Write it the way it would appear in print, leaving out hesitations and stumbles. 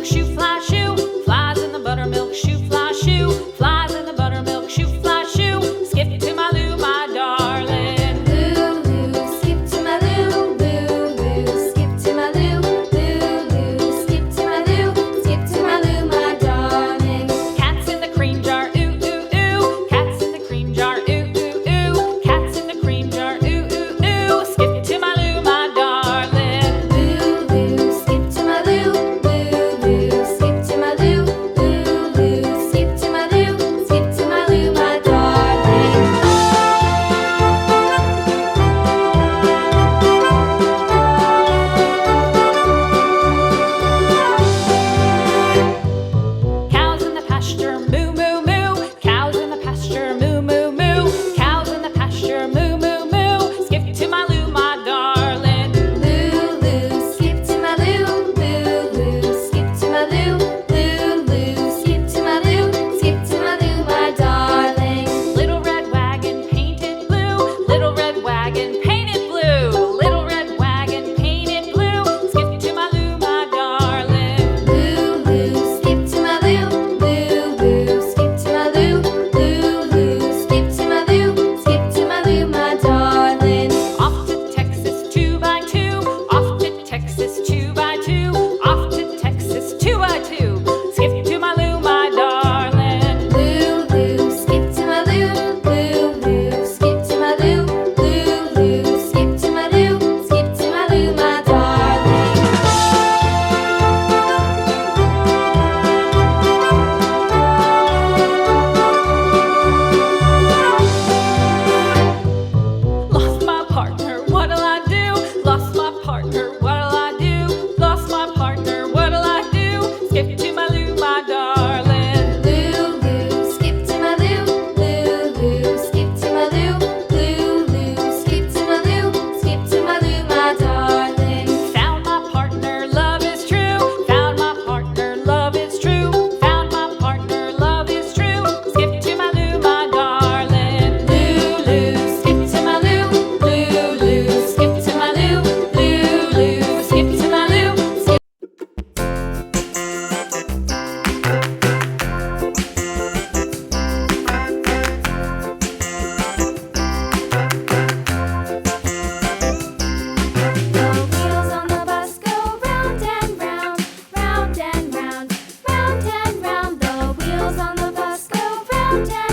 buttermilk shoe, fly shoe. Flies in the buttermilk shoe, fly shoe. Flies in the buttermilk shoe, fly shoe. Skip to my Lou, my darling. Lou, skip to my Lou, Lou, skip to my Lou, Lou, skip to my Lou, skip to my Lou, my darling. Cats in the cream jar, ooh, ooh, ooh. Cats in the cream jar, ooh, ooh, ooh. Cats in the cream jar, ooh, ooh, ooh. Skip to my Lou, my darling. Lou, skip to my Lou, Lou, skip to my Lou, Lou, skip to my Lou, skip to my Lou, my darling. Cows in the pasture, moo, moo, moo. Cows in the pasture, moo, moo, moo. Cows in the pasture, moo, moo, moo. Skip to my Lou, my darling. Lou, skip to my Lou, Lou, skip to my Lou, Lou, skip to my Lou, skip to my Lou, my darling. Little red wagon painted blue. Little red wagon painted blue. Little red wagon painted blue. Skip to my Lou, my darling. Lou, skip to my Lou, Lou, skip to my Lou, Lou, skip to my Lou, skip to my Lou, my darling. Off to Texas 2x2. Off to Texas 2x2. Off to Texas 2x2. Skip to my Lou, my darling. Lou, skip to my Lou, Lou, skip to my Lou, Lou, skip to my Lou, skip to my Lou, my darling. Lost my partner, what'll I do? Lost my partner, what'll I do? Lost my partner, what'll I do? Skip to my Lou, my darling. Lou, skip to my Lou, Lou, skip to my Lou, Lou, skip to my Lou, skip to my Lou, my darling. Found my partner, love is true. Found my partner, love is true. Found my partner, love is true. Skip to my Lou, my darling. Lou, skip to my Lou. Lou, skip to my Lou. Lou, skip to my Lou. The wheels on the bus go round and round, round and round, round and round. The wheels on the bus go round and